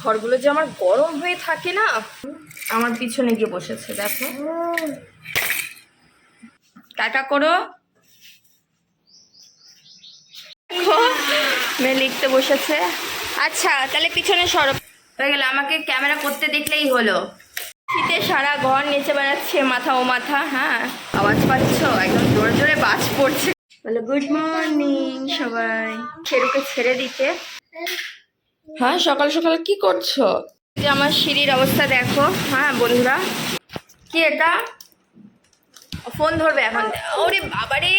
ঘরগুলো যে আমার গরম হয়ে থাকে না। আমার পিছনে গিয়ে বসেছে, দেখো। টাটা করো। মেয়ে লিখতে বসেছে। আচ্ছা তাহলে পিছনে সরো। হয়ে গেল, আমাকে ক্যামেরা করতে দেখলেই হলো। শীতে সারা ঘর নিচে বেড়াচ্ছে, মাথা ও মাথা। হ্যাঁ, আওয়াজ পাচ্ছ? একদম জোরে জোরে বাজ পড়ছে। বলো গুড মর্নিং সবাই। ছেড়ুকে ছেড়ে দিতে। হ্যাঁ, সকাল সকাল কি করছো? যে আমার সিঁড়ির অবস্থা দেখো। হ্যাঁ বন্ধুরা, কি এটা? ফোন ধরবে এখন। ওরে বাবারে,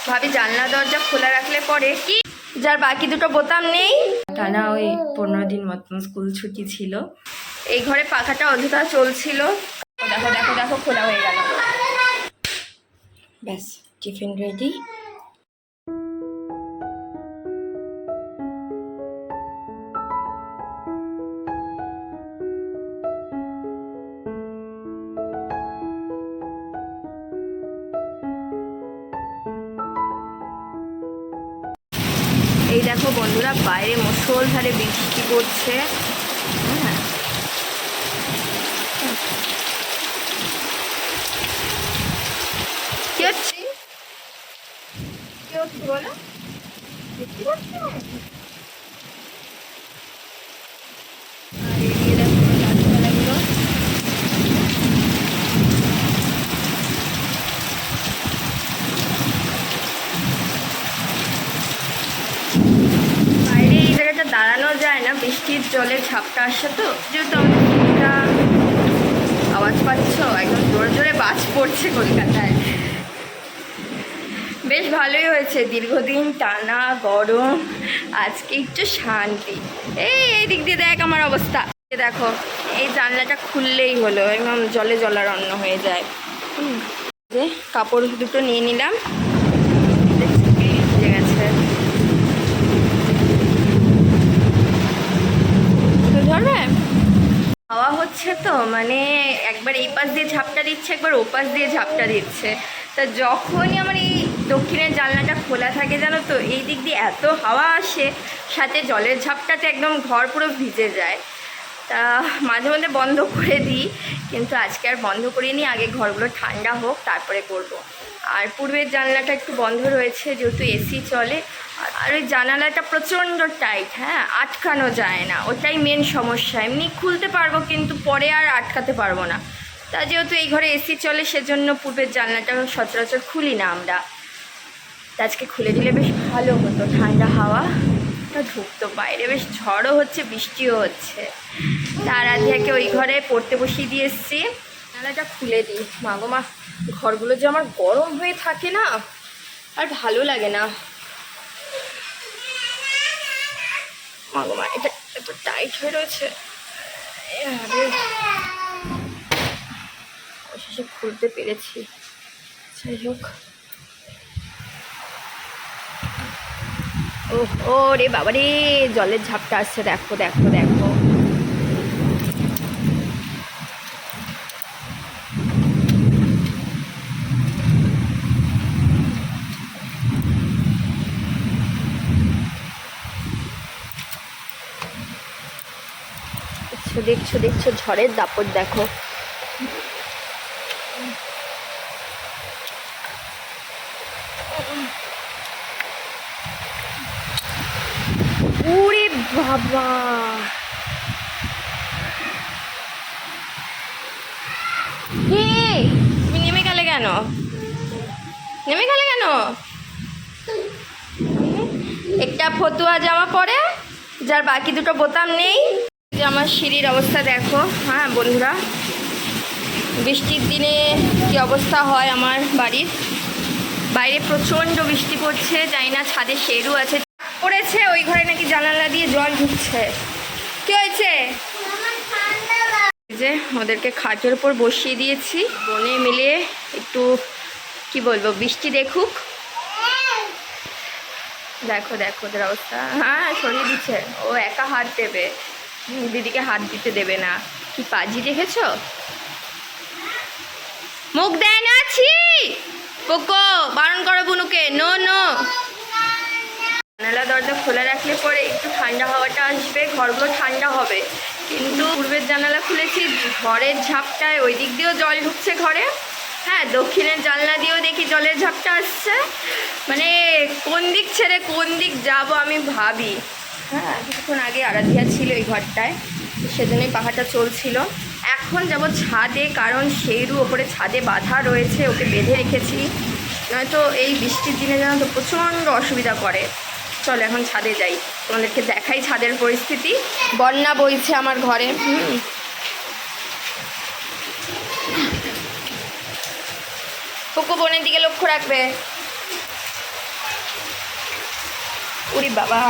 ভাবি জানলা দরজা খোলা রাখলে পরে কি, যার বাকি দুটো বোতাম নেই। টানা ওই 15 দিন মতন স্কুল ছুটি ছিল। এই ঘরে পাখাটা অযথা চলছিল। দেখো দেখো দেখো, খোলা হয়ে গেল। ব্যাস, টিফিন রেডি। এই দেখো বন্ধুরা, বাইরে মুষলধারে বৃষ্টি পড়ছে। হ্যাঁ, কি হচ্ছে? কি হচ্ছে বলো? বৃষ্টি পড়ছে? আর এদিকে দেখো গাছপালাগুলো। বাইরে এই জায়গাটা দাঁড়ানো যায় না, বৃষ্টির জলে ঝাপটা আসে তো। যেহেতু আমরা, আওয়াজ পাচ্ছ? একদম জোরে জোরে বাজ পড়ছে কলকাতায়। বেশ ভালোই হয়েছে, দীর্ঘদিন টানা গরম, আজকে একটু শান্তি। এই দিক দিয়ে দেখ আমার অবস্থা। দেখো, এই জানলাটা খুললেই হলো, একদম জলে জলারণ্য হয়ে যায়। যে কাপড় দুটো নিয়ে নিলাম, ভিজে গেছে। ধরবে হাওয়া হচ্ছে তো, মানে একবার এই পাশ দিয়ে ঝাপটা দিচ্ছে, একবার ও পাশ দিয়ে ঝাপটা দিচ্ছে। তা যখনই আমার এই দক্ষিণের জানলাটা খোলা থাকে, জানো তো, এই দিক দিয়ে এত হাওয়া আসে, সাথে জলের ঝাপটাতে একদম ঘর পুরো ভিজে যায়। তা মাঝে মধ্যে বন্ধ করে দিই, কিন্তু আজকে আর বন্ধ করিনি। আগে ঘরগুলো ঠান্ডা হোক তারপরে করব। আর পূর্বের জানলাটা একটু বন্ধ রয়েছে, যেহেতু এসি চলে। আর ওই জানালাটা প্রচণ্ড টাইট, হ্যাঁ, আটকানো যায় না, ওটাই মেন সমস্যা। এমনি খুলতে পারবো, কিন্তু পরে আর আটকাতে পারবো না। তা যেহেতু এই ঘরে এসি চলে, সেজন্য পূর্বের জানলাটা সচরাচর খুলি না আমরা। তা আজকে খুলে দিলে বেশ ভালো হতো, ঠান্ডা হাওয়া ঢুকতো। বাইরে বেশ ঝড়ও হচ্ছে, বৃষ্টিও হচ্ছে। তার আধিয়াকে ওই ঘরে পড়তে বসিয়ে দিয়ে এসছি। জানালাটা খুলে দিই। মাগো মা, ঘরগুলো যে আমার গরম হয়ে থাকে না, আর ভালো লাগে না। মাগো মা, এটা এত টাইট হয়ে রয়েছে। অবশেষে খুলতে পেরেছি। যাই হোক। ও রে বাবা রে, জলের ঝাপটা আসছে, দেখো দেখো দেখো। দেখছো দেখছো, ঝড়ের দাপট দেখো। ওরে বাবা, হে তুমি নেমে গেলে কেন? নেমে গেলে কেন? একটা ফতুয়া জামা পরে, যার বাকি দুটো বোতাম নেই। যে আমার সিঁড়ির অবস্থা দেখো। হ্যাঁ বন্ধুরা, বৃষ্টির দিনে কি অবস্থা হয় আমার বাড়ির। বাইরে প্রচণ্ড বৃষ্টি পড়ছে, জানি না ছাদে শেরু আছে পড়েছে, ওই ঘরে নাকি জানালা দিয়ে জল ঢুকছে। কি হয়েছে? যে ওদেরকে খাটের উপর বসিয়ে দিয়েছি, বনে মিলে একটু কি বলবো, বৃষ্টি দেখুক। দেখো দেখো ওদের অবস্থা। হ্যাঁ, সরিয়ে দিচ্ছে, ও একা হাত দেবে, দিদিকে হাত দিতে দেবে না। কি পাজি দেখেছো? মুখ দেয় না। ছি, পোকো, বারণ করো বুনুকে। No no. জানালা দরজা খোলা রাখলে পরে একটু ঠান্ডা হাওয়াটা আসবে, ঘরগুলো ঠান্ডা হবে। কিন্তু পূর্বের জানালা খুলেছি, ঘরের ঝাপটায় ওই দিক দিয়েও জল ঢুকছে ঘরে, হ্যাঁ দক্ষিণের জানলা দিয়েও দেখি জলের ঝাপটা আসছে। মানে কোন দিক ছেড়ে কোন দিক যাব আমি ভাবি। হ্যাঁ কিছুক্ষণ আগে আরাধিয়া ছিল এই ঘরটায়, সেজন্যই পাখাটা চলছিল। এখন যাব ছাদে, কারণ সেইরু ওপরে ছাদে বাঁধা রয়েছে, ওকে বেঁধে রেখেছি, নয়তো এই বৃষ্টির দিনে যেন তো প্রচণ্ড অসুবিধা করে। চলো এখন ছাদে যাই, তোমাদেরকে দেখাই ছাদের পরিস্থিতি। বন্যা বইছে আমার ঘরে। কোকো বোনের দিকে লক্ষ্য রাখবে। উরি বাবা,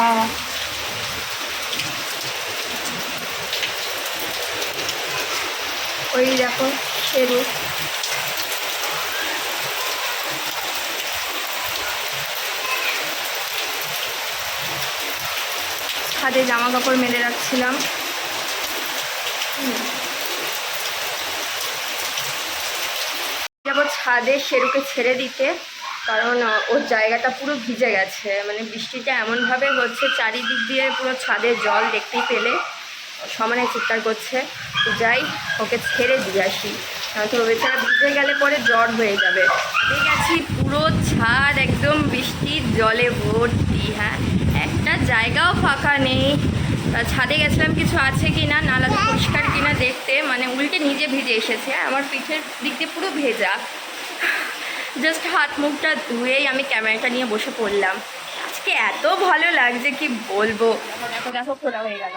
ওই দেখো শেরু। ছাদে জামা কাপড় মেলে রাখছিলাম। যাবো ছাদে শেরুকে ছেড়ে দিতে, কারণ ওর জায়গাটা পুরো ভিজে গেছে। মানে বৃষ্টিটা এমনভাবে হচ্ছে, চারিদিক দিয়ে পুরো ছাদে জল, দেখতেই পেলে সমানে চিৎকার করছে। যাই ওকে ছেড়ে দিয়ে আসি, তো বেচারা ভিজে গেলে পরে জ্বর হয়ে যাবে। ঠিক গেছি পুরো ছাদ একদম বৃষ্টির জলে ভর্তি। হ্যাঁ একটা জায়গাও ফাঁকা নেই। ছাদে গেছিলাম কিছু আছে কি না, নালা পরিষ্কার কিনা দেখতে, মানে উল্টে নিজে ভিজে এসেছে। আমার পিঠের দিক দিয়ে পুরো ভেজা। জাস্ট হাত মুখটা ধুয়েই আমি ক্যামেরাটা নিয়ে বসে পড়লাম। আজকে এত ভালো লাগছে কি বলবো। দেখো দেখো খোলা হয়ে গেল।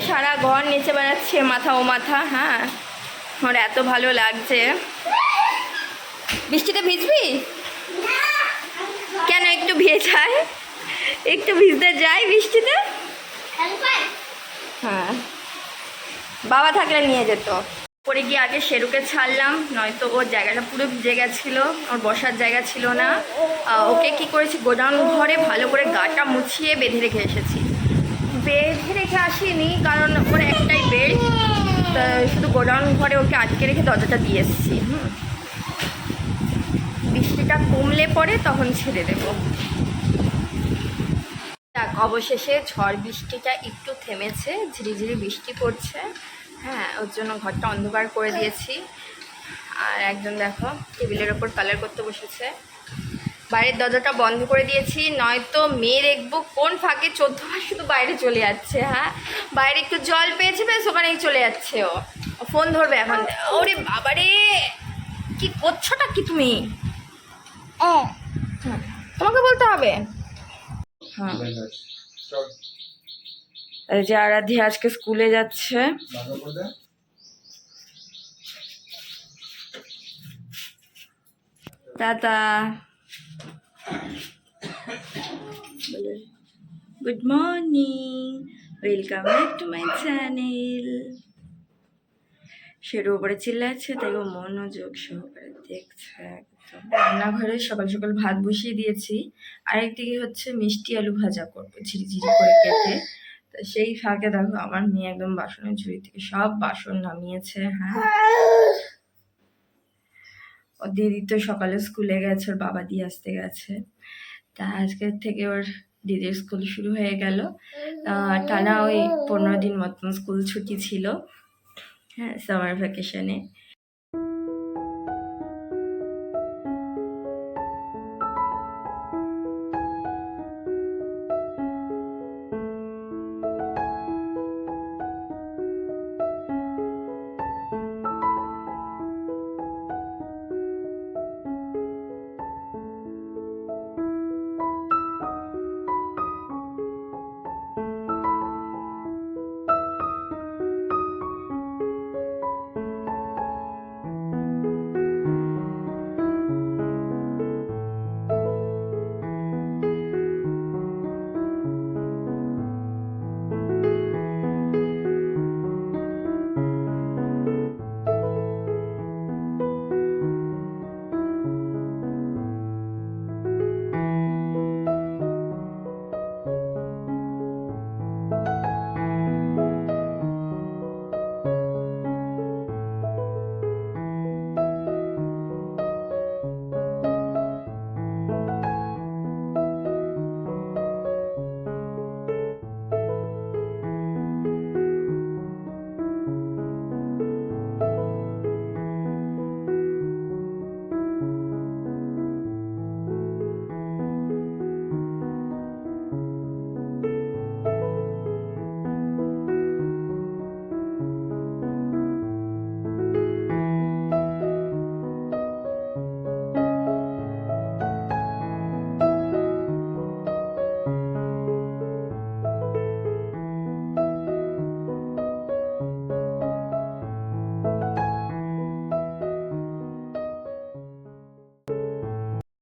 সারা ঘর নিচে বেড়াচ্ছে মাথা ও মাথা। হ্যাঁ আমার এত ভালো লাগছে। বৃষ্টিতে ভিজবি কেন? একটু ভেজায়, একটু ভিজতে যাই বৃষ্টিতে। হ্যাঁ বাবা থাকলে নিয়ে যেত। পরে গিয়ে আগে শেরুকে ছাড়লাম, নয়তো ওর জায়গাটা পুরো ভিজে গেছিলো, ওর বসার জায়গা ছিল না। ওকে কি করেছি, গোডাউন ঘরে ভালো করে গাটা মুছিয়ে বেঁধে রেখে এসেছি। বেঁধে রেখে আসিনি, কারণ ওর একটাই বেড, শুধু গোডাউন ঘরে ওকে আটকে রেখে দরজাটা দিয়ে এসেছি। বৃষ্টিটা কমলে পরে তখন ছেড়ে দেবো। দেখ অবশেষে ঝড় বৃষ্টিটা একটু থেমেছে, ঝিরিঝিরি বৃষ্টি পড়ছে। হ্যাঁ ওর জন্য ঘরটা অন্ধকার করে দিয়েছি। আর একজন দেখো টেবিলের ওপর কালার করতে বসেছে। বাইরের দরজাটা বন্ধ করে দিয়েছি, নয়তো মেয়ে দেখবো কোন ফাঁকে 14 বার শুধু বাইরে চলে যাচ্ছে। হ্যাঁ বাইরে একটু জল পেয়েছে, বেশ ওখানেই চলে যাচ্ছে। ও ফোন ধরবে এখন। ওরে বাবারে কি করছোটা কি তুমি? তোমাকে বলতে হবে। হ্যাঁ এই যে আরাধ্যা আজকে স্কুলে যাচ্ছে। Tata, good morning, welcome back to my channel. সের উপরে চিল্লাচ্ছে, তাই ও মনোযোগ সহকারে দেখছে একদম। রান্নাঘরে সকাল সকাল ভাত বসিয়ে দিয়েছি, আরেকদিকে হচ্ছে মিষ্টি আলু ভাজা করবো ঝিরিঝিরি করে কেটে। তো সেই ফাঁকে দেখো আমার মেয়ে একদম বাসনের ঝুড়ি থেকে সব বাসন নামিয়েছে। হ্যাঁ ও দিদি তো সকালে স্কুলে গেছে, ওর বাবা দিয়ে আসতে গেছে। তা আজকের থেকে ওর দিদির স্কুল শুরু হয়ে গেল। টানা ওই 15 দিন মতন স্কুল ছুটি ছিল। হ্যাঁ সামার ভ্যাকেশনে।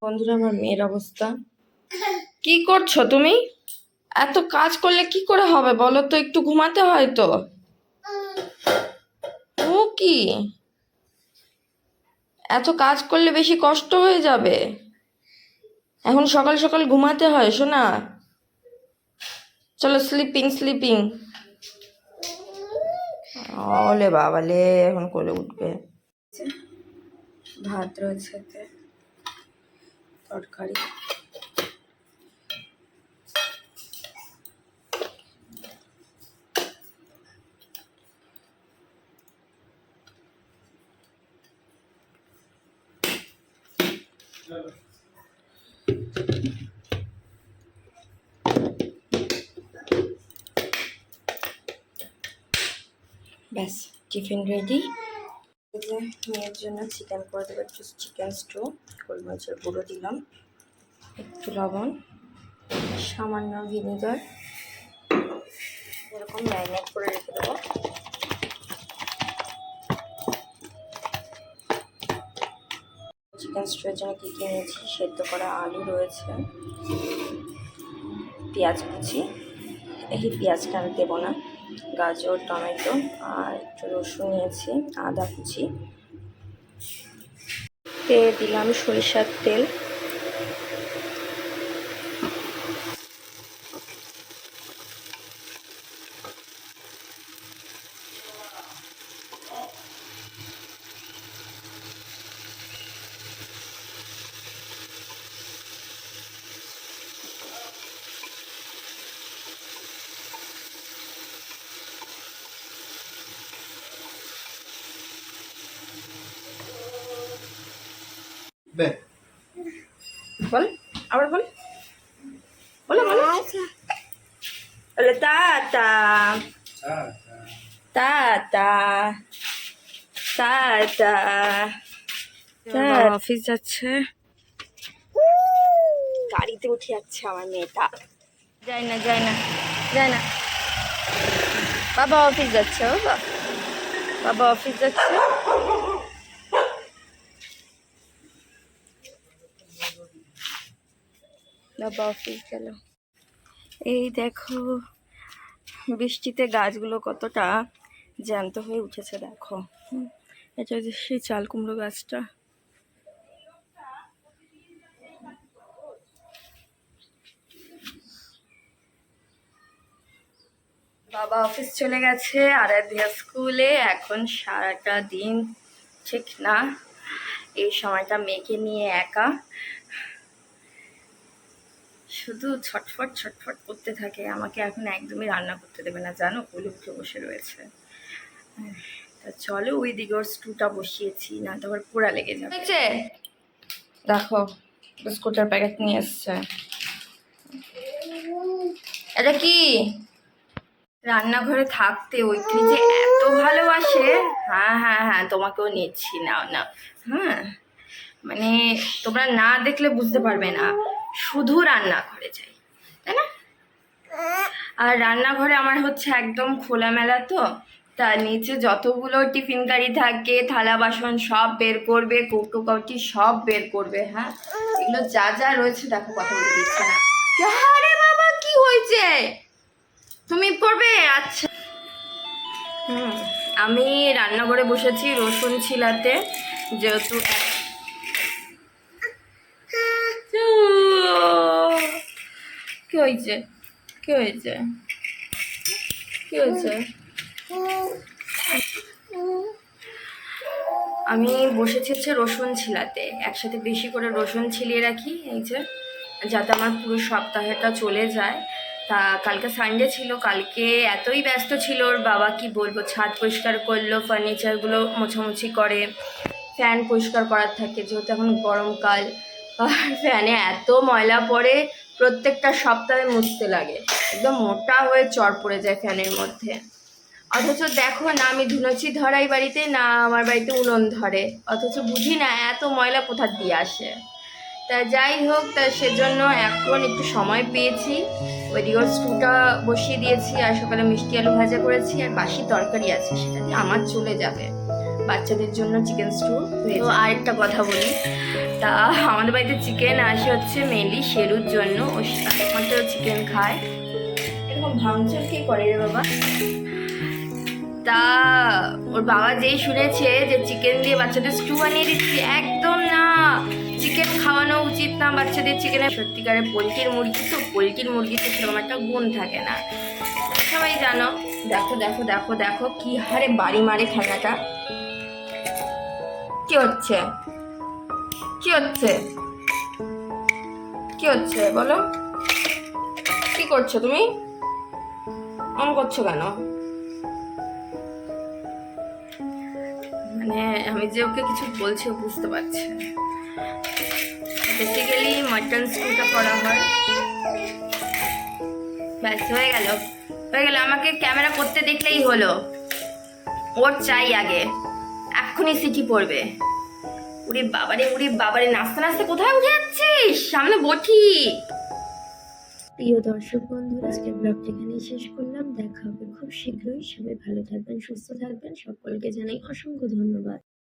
বন্ধুরা, আমার মেয়ের অবস্থা। কি করছো তুমি? এত কাজ করলে কি করে হবে বলো তো? একটু ঘুমাতে হয় তো। ও কি, এত কাজ করলে বেশি কষ্ট হয়ে যাবে। এখন সকাল সকাল ঘুমাতে হয় শোনা। চলো স্লিপিং স্লিপিং। ওলে বাবালে, এখন কোলে উঠবে। ভাত রয়েছে, তরকারি। ব্যাস, টিফিন রেডি। মেয়ের জন্য চিকেন করে দেবো, একটু চিকেন স্টু। গোলমরিচের গুঁড়ো দিলাম, একটু লবণ, সামান্য ভিনেগার, এরকম ম্যারিনেট করে রেখে দেবো। চিকেন স্টুর জন্য কী কী নিয়েছি: সেদ্ধ করা আলু রয়েছে, পেঁয়াজ কুচি, এই পেঁয়াজটা আমি দেবো না, গাজর, টমেটো আর একটু রসুন নিয়েছি, আদা কুচি, দিলাম সরিষার তেল, বল আবার বল, বলো বলো, বলে টাটা টাটা টাটা। অফিস যাচ্ছে, গাড়িতে উঠে যাচ্ছে আমার মেয়েটা। যায় না যায় না যায় না, বাবা অফিস যাচ্ছে, বাবা বাবা অফিস যাচ্ছে। বাবা অফিস গেল। এই দেখো বৃষ্টিতে গাছগুলো কতটা জ্যান্ত হয়ে উঠেছে দেখো। এটা সেই চাল কুমড়ো গাছটা। বাবা অফিস চলে গেছে, আরাধ্যা স্কুলে। এখন সারাটা দিন ঠিক না, এই সময়টা মেয়েকে নিয়ে একা শুধু ছটফট ছটফট করতে থাকে। আমাকে এখন একদমই রান্না করতে দেবে না জানো, কোলে উঠে বসে রয়েছে। তা চলো ওই দিকে ওর স্টুটা বসিয়েছি, না তো আবার পোড়া লেগে যাবে। দেখো বিস্কুটের প্যাকেট নিয়ে এসছে। এটা কি? রান্নাঘরে থাকতে ওইখানে যে এত ভালোবাসে। হ্যাঁ হ্যাঁ হ্যাঁ, তোমাকেও নিচ্ছি, নাও না। হ্যাঁ, মানে তোমরা না দেখলে বুঝতে পারবে না, শুধু রান্নাঘরে যাই, তাই না? আর রান্নাঘরে আমার হচ্ছে একদম খোলামেলা, তো তার নিচে যতগুলো টিফিন কারি থাকে, থালা বাসন সব বের করবে, কৌটো কাউটি সব বের করবে। হ্যাঁ, এগুলো যা যা রয়েছে দেখো, কথা বলে দিচ্ছে না। আরে বাবা কি হয়েছে, তুমি পড়বে? আচ্ছা। আমি রান্নাঘরে বসেছি রসুন ছিলাতে, যেহেতু কি হয়েছে কি হয়েছে কি হয়েছে? আমি বসেছি হচ্ছে রসুন ছিলাতে, একসাথে বেশি করে রসুন ছিলিয়ে রাখি, এই যে, যাতে আমার পুরো সপ্তাহটা চলে যায়। তা কালকে সানডে ছিল, কালকে এতই ব্যস্ত ছিল ওর বাবা, কি বলবো, ছাদ পরিষ্কার করলো, ফার্নিচারগুলো মোছামুছি করে, ফ্যান পরিষ্কার করার থাকে যেহেতু এখন গরমকাল, আর ফ্যানে এত ময়লা পড়ে, প্রত্যেকটা সপ্তাহে মুছতে লাগে, একদম মোটা হয়ে চড় পড়ে যায় ফ্যানের মধ্যে। অথচ দেখো না, আমি ধুনুচি ধরাই বাড়িতে, না আমার বাড়িতে উনুন ধরে, অথচ বুঝি না এত ময়লা কোথা দিয়ে আসে। তা যাই হোক, তা সেজন্য এখন একটু সময় পেয়েছি, ওইদিকে স্টুটা বসিয়ে দিয়েছি, আর সকালে মিষ্টি আলু ভাজা করেছি, আর বাসি তরকারি আছে, সেটা দিয়ে আমার চলে যাবে। বাচ্চাদের জন্য চিকেন স্টু। তো আরেকটা কথা বলি, তা আমাদের বাড়িতে চিকেন আসে হচ্ছে মেনলি শেরুর জন্য, ও একমাত্র চিকেন খায়। এরকম ভাঙচুর কি করে রে বাবা? তা ওর বাবা যেই শুনেছে যে চিকেন দিয়ে বাচ্চাদের স্টু বানিয়ে দিচ্ছি, একদম না, চিকেন খাওয়ানো উচিত না বাচ্চাদের। চিকেনের সত্যিকারের পোলট্রির মুরগি তো, পোলট্রির মুরগিতে সেরকম একটা গুণ থাকে না, সবাই জানো। দেখো দেখো দেখো দেখো কি হারে বাড়ি মারে খেলাটা। কি হচ্ছে, কি হচ্ছে, কি হচ্ছে বলো? কি করছো তুমি? অন করছো কেন? মানে আমি যে ওকে কিছু বলছি ও বুঝতে পারছে। বেসিক্যালি মাটন স্টুটা করা হয়। ব্যাস হয়ে গেল, হয়ে গেল। আমাকে ক্যামেরা করতে দেখলেই হলো, ওর চাই আগে, এক্ষুনি সিটি পড়বে। উড়ি বাবারে, উড়ি বাবারে, নাচতে নাচতে কোথায় উঠে যাচ্ছিস? সামনে বটি। প্রিয় দর্শক বন্ধুরা, আজকের ব্লগটা এখানেই শেষ করলাম। দেখা হবে খুব শীঘ্রই। সবাই ভালো থাকবেন, সুস্থ থাকবেন। সকলকে জানাই অসংখ্য ধন্যবাদ।